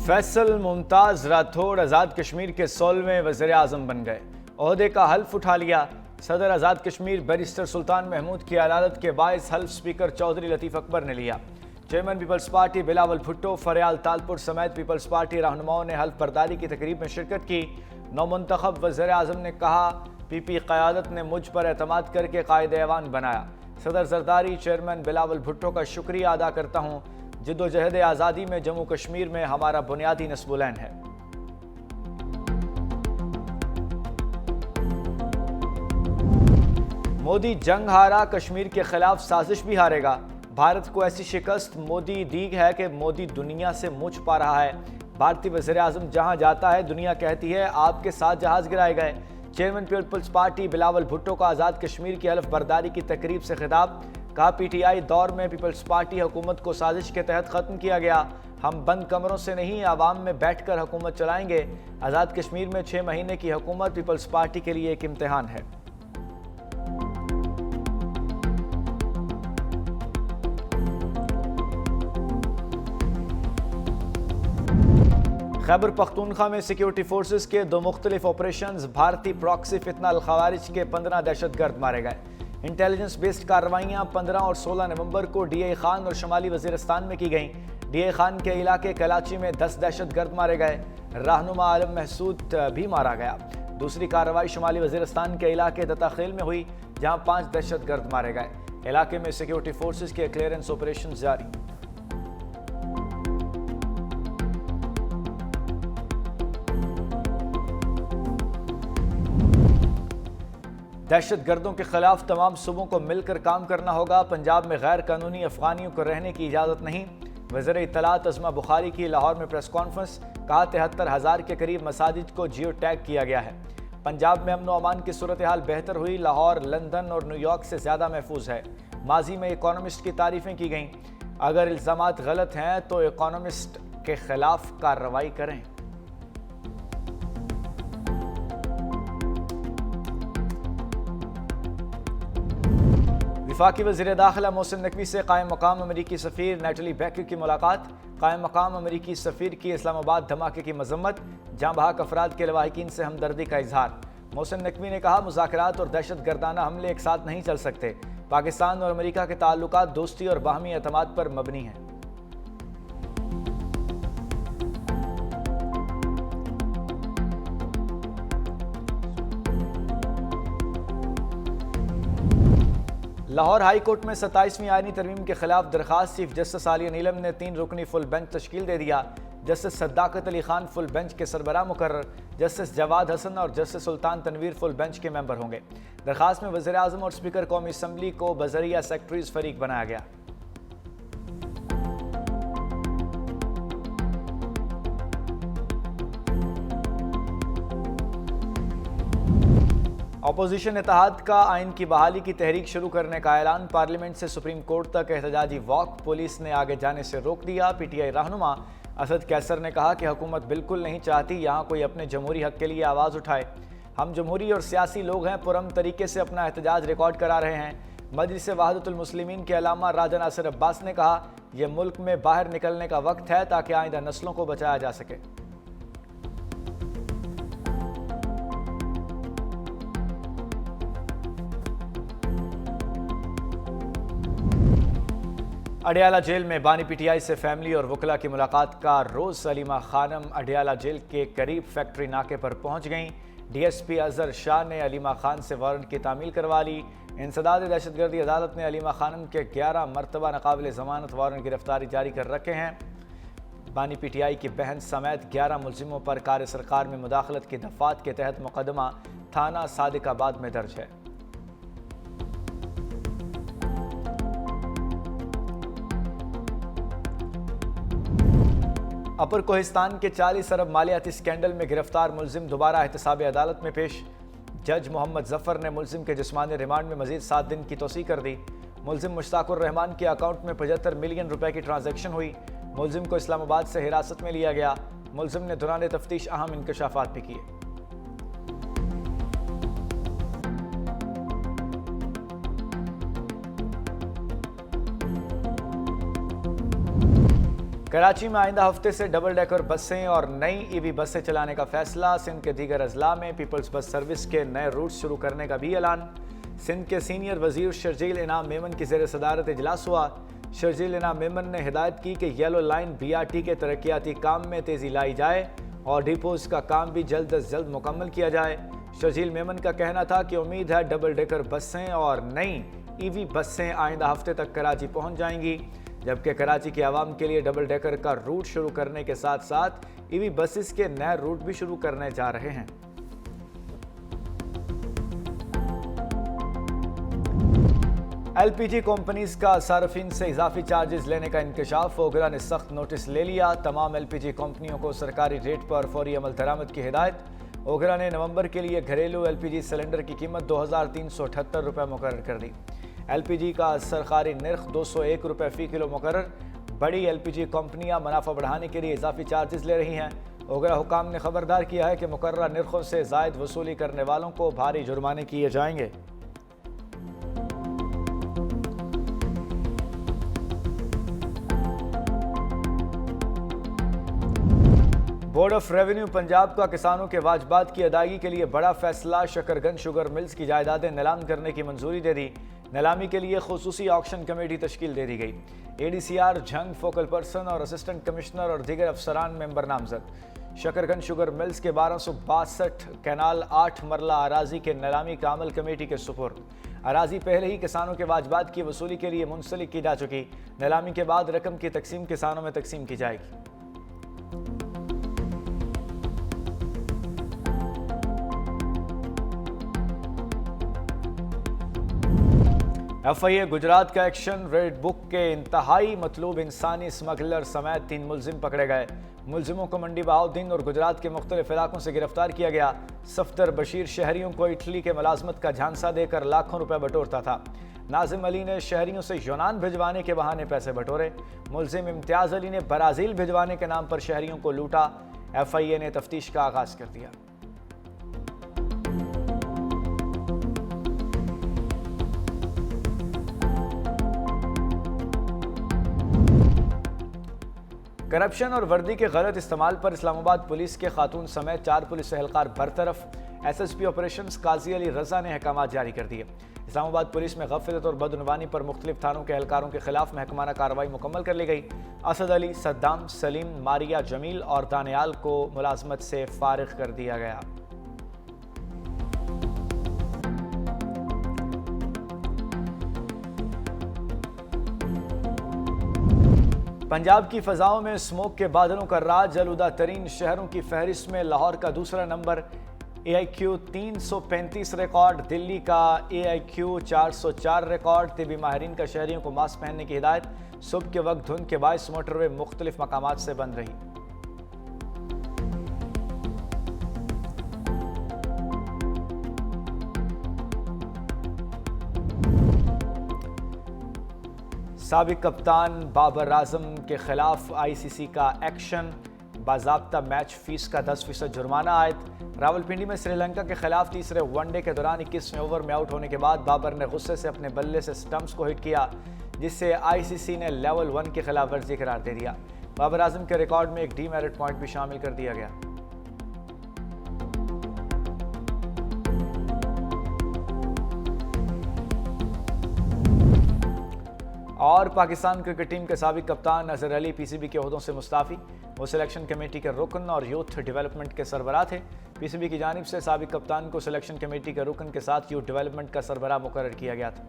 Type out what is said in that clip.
फैसल मुमताज राठौड़ आज़ाद कश्मीर के 16वें वज़ीर-ए-आज़म बन गए। ओहदे का हल्फ उठा लिया। सदर आज़ाद कश्मीर बैरिस्टर सुल्तान महमूद की अदालत के बायस हल्फ स्पीकर चौधरी लतीफ़ अकबर ने लिया। Chairman Peoples Party Bilawal Bhutto, Faryal Talpur समेत पीपल्स पार्टी रहनुमाओं ने हल्फ बर्दारी की तकरीब में शिरकत की। नौमुंतखब वज़ीर-ए-आज़म ने कहा, पीपी क़यादत ने मुझ पर एतमाद करके कायदे-ए-वान बनाया। सदर जरदारी, चेयरमैन बिलावल भुट्टो का शुक्रिया अदा करता हूँ। जिद्दोजहद आज़ादी में जम्मू कश्मीर में हमारा बुनियादी नस्बुलैन है। मोदी जंग हारा, कश्मीर के खिलाफ साजिश भी हारेगा। भारत को ऐसी शिकस्त मोदी दी है कि मोदी दुनिया से मुँह छुपा रहा है। भारतीय वज़ीर-ए-आज़म जहां जाता है दुनिया कहती है आपके साथ जहाज गिराए गए। Chairman Peoples Party Bilawal Bhutto का आज़ाद कश्मीर की हल्फ बर्दारी की तकरीब से खिताब। कहा, पीटीआई दौर में पीपल्स पार्टी हुकूमत को साजिश के तहत ख़त्म किया गया। हम बंद कमरों से नहीं, आवाम में बैठकर हुकूमत चलाएंगे। आज़ाद कश्मीर में 6 महीने की हुकूमत पीपल्स पार्टी के लिए एक इम्तिहान है। खैबर पख्तूनख्वा में सिक्योरिटी फोर्सेस के 2 मुख्तलिफ ऑपरेशंस। भारतीय प्रॉक्सी फितना अल खवारिज के 15 दहशतगर्द मारे गए। इंटेलिजेंस बेस्ड कार्रवाइयाँ 15 और 16 नवंबर को डीए खान और शुमाली वजीरिस्तान में की गईं। डीए खान के इलाके कराची में 10 दहशतगर्द मारे गए। रहनुमा आलम महसूद भी मारा गया। दूसरी कार्रवाई शुमाली वजीरिस्तान के इलाके दत्ताखेल में हुई, जहाँ 5 दहशतगर्द मारे गए। इलाके में सिक्योरिटी फोर्सेस के क्लियरेंस ऑपरेशन जारी। दहशतगर्दों के खिलाफ तमाम सूबों को मिलकर काम करना होगा। पंजाब में गैर कानूनी अफगानियों को रहने की इजाज़त नहीं। वज़ीर इत्तलात अज़मा बुखारी की लाहौर में प्रेस कॉन्फ्रेंस। कहा, 73,000 के करीब मसाजिद को जियो टैग किया गया है। पंजाब में अमन व अमान की सूरत हाल बेहतर हुई। लाहौर, लंदन और न्यूयॉर्क से ज़्यादा महफूज है। माजी में इकोनॉमिस्ट की तारीफ़ें की गईं। अगर इल्ज़ामात गलत हैं तो इकोनॉमिस्ट के खिलाफ कार्रवाई करें। वफाकी वज़ीर दाखिला मोहसिन नकवी से कायम मकाम अमरीकी सफ़ीर नेटली बैकर की मुलाकात। कायम मकाम अमरीकी सफ़ीर की इस्लामाबाद धमाके की मजम्मत। जहाँ बहक अफराद के लवाहिकीन से हमदर्दी का इजहार। मोहसिन नकवी ने कहा, मुज़ाकरात और दहशत गर्दाना हमले एक साथ नहीं चल सकते। पाकिस्तान और अमरीका के ताल्लुकात दोस्ती और बाहमी एतमाद पर मबनी हैं। लाहौर हाई कोर्ट में 27वीं आईनी तरमीम के खिलाफ दरखास्त। चीफ जस्टिस आलिया नीलम ने 3 रुकनी फुल बेंच तश्कील दे दिया। Justice Sadaqat Ali Khan full bench के सरबराह मुकर्रर। जस्टिस जवाद हसन और justice Sultan Tanveer full bench के मेंबर होंगे। दरखास्त में वज़ीर-ए-आज़म और स्पीकर कौमी असम्बली को बजरिया सेक्रेटरीज फरीक बनाया गया। अपोजिशन इत्तेहाद का आइन की बहाली की तहरीक शुरू करने का ऐलान। पार्लियामेंट से सुप्रीम कोर्ट तक एहतजाजी वॉक। पुलिस ने आगे जाने से रोक दिया। पीटीआई रहनुमा असद कैसर ने कहा कि हुकूमत बिल्कुल नहीं चाहती यहाँ कोई अपने जमहूरी हक के लिए आवाज़ उठाए। हम जमहूरी और सियासी लोग हैं, पुरअमन तरीके से अपना एहतजाज रिकॉर्ड करा रहे हैं। मजलिस वहदतुल मुस्लिमीन के अलामा राजा नासिर अब्बास ने कहा, यह मुल्क में बाहर निकलने का वक्त है ताकि आइंदा नस्लों को बचाया जा सके। अडियाला जेल में बानी पीटीआई से फैमिली और वकला की मुलाकात का रोज़। सलीमा खानम अडियाला जेल के करीब फैक्ट्री नाके पर पहुंच गईं। डीएसपी अजहर शाह ने अलीमा खान से वारंट की तामील करवा ली। इंसदाद दहशतगर्दी अदालत ने अलीमा खानम के 11 मरतबा नाकाबिल ज़मानत वारंट गिरफ्तारी जारी कर रखे हैं। बानी पीटीआई की बहन समेत 11 मुलजिमों पर कार सरकार में मुदाखलत की दफ़ात के तहत मुकदमा थाना सादिकाबाद में दर्ज है। अपर कोहिस्तान के 40 अरब मालियाती स्कैंडल में गिरफ्तार मुलजिम दोबारा एहतसाब अदालत में पेश। जज मोहम्मद जफर ने मुलजिम के जिस्मानी रिमांड में मजीद 7 दिन की तोसी कर दी। मुलजिम मुश्ताकुर रहमान के अकाउंट में 75 मिलियन रुपए की ट्रांजैक्शन हुई। मुलजिम को इस्लामाबाद से हिरासत में लिया गया। मुलजिम ने दौरान तफ्तीश अहम इंकशाफात भी किए। कराची में आइंदा हफ्ते से डबल डेकर बसें और नई ईवी बसें चलाने का फैसला। सिंध के दीगर अजला में पीपल्स बस सर्विस के नए रूट शुरू करने का भी ऐलान। सिंध के सीनियर वजीर शर्जील इनाम मेमन की ज़ेर सदारत इजलास हुआ। शर्जील इनाम मेमन ने हिदायत की कि येलो लाइन BRT के तरक्याती काम में तेज़ी लाई जाए और डिपोज का काम भी जल्द अज जल्द मुकम्मल किया जाए। शर्जील मेमन का कहना था कि उम्मीद है डबल डेकर बसें और नई ईवी बसें आइंदा हफ्ते तक कराची पहुंच जाएंगी, जबकि कराची की आवाम के लिए डबल डेकर का रूट शुरू करने के साथ साथ ईवी बसेस के नए रूट भी शुरू करने जा रहे हैं। LPG कंपनीज का सार्फिन से इजाफी चार्जेस लेने का इंकशाफ। ओगरा ने सख्त नोटिस ले लिया। तमाम LPG कंपनियों को सरकारी रेट पर फौरी अमल दरामद की हिदायत। ओगरा ने नवंबर के लिए घरेलू LPG सिलेंडर की कीमत 2378 रुपये मुकर्रर कर दी। LPG का सरकारी निर्ख 201 रुपये फ़ी किलो मुकर्रर। बड़ी LPG कंपनियां मुनाफा बढ़ाने के लिए इजाफी चार्जेस ले रही हैं। ओगरा हुकाम ने खबरदार किया है कि मुकर्रर निर्खों से ज़ायद वसूली करने वालों को भारी जुर्माने किए जाएंगे। बोर्ड ऑफ रेवेन्यू पंजाब का किसानों के वाजबात की अदायगी के लिए बड़ा फैसला। शकरगंज शुगर मिल्स की जायदादें नीलाम करने की मंजूरी दे दी। नीलामी के लिए खुसूसी ऑक्शन कमेटी तश्कील दे दी गई। ADCR झंग फोकल पर्सन और असिस्टेंट कमिश्नर और दीगर अफसरान मेंबर नामजद। शकरगंज शुगर मिल्स के 1262 कैनाल 8 मरला अराजी के नीलामी का अमल कमेटी के सुपुर्द। अराजी पहले ही किसानों के वाजबात की वसूली के लिए मुंसलिक की जा चुकी। नीलामी के बाद रकम की तकसीम किसानों में तकसीम की जाएगी। FIA गुजरात का एक्शन। रेड बुक के इंतहाई मतलूब इंसानी स्मगलर समेत 3 मुलजिम पकड़े गए। मुलजिमों को मंडी बहाउद्दीन और गुजरात के मुख्तलिफ इलाकों से गिरफ्तार किया गया। सफदर बशीर शहरियों को इटली के मुलाजमत का झांसा देकर लाखों रुपए बटोरता था। नाजिम अली ने शहरियों से यूनान भिजवाने के बहाने पैसे बटोरे। मुलजिम इम्तियाज अली ने ब्राज़ील भिजवाने के नाम पर शहरियों को लूटा। FIA ने तफ्तीश का आगाज कर दिया। करप्शन और वर्दी के गलत इस्तेमाल पर इस्लामाबाद पुलिस के खातून समेत 4 पुलिस एहलकार बरतरफ। SSP ऑपरेशंस काजी अली रजा ने अहकाम जारी कर दिए। इस्लामाबाद पुलिस में गफलत और बदनवानी पर मुख्तलिफ थानों के एहलकारों के खिलाफ महकमाना कार्रवाई मुकम्मल कर ली गई। असद अली, सद्दाम, सलीम, मारिया, जमील और दानियाल को मुलाजमत से फारिग कर दिया गया। पंजाब की फजाओं में स्मोक के बादलों का राज। आलूदा तरीन शहरों की फहरिस्त में लाहौर का दूसरा नंबर। AIQ 335 record. दिल्ली का AIQ 404 रिकॉर्ड। तिबी माहिरीन का शहरियों को मास्क पहनने की हिदायत। सुबह के वक्त धुंध के बायस मोटरवे मुख्तलिफ मकामात से बंद रही। साबिक कप्तान बाबर आजम के खिलाफ ICC का एक्शन। बाज़ाब्ता मैच फीस का 10% जुर्माना आयद। रावलपिंडी में श्रीलंका के खिलाफ तीसरे वनडे के दौरान 21वें ओवर में आउट होने के बाद बाबर ने गुस्से से अपने बल्ले से स्टंप्स को हिट किया, जिससे ICC ने लेवल 1 की खिलाफ वर्जी करार दे दिया। बाबर आजम के रिकॉर्ड में एक डीमेरिट पॉइंट भी शामिल कर दिया गया। और पाकिस्तान क्रिकेट टीम के साबिक कप्तान अजहर अली PCB के ओहदों से मुस्ताफ़ी। वो सिलेक्शन कमेटी के रुकन और यूथ डेवलपमेंट के सरबराह थे। PCB की जानिब से साबिक कप्तान को सिलेक्शन कमेटी के रुकन के साथ यूथ डेवलपमेंट का सरबराह मुकर्रर किया गया था।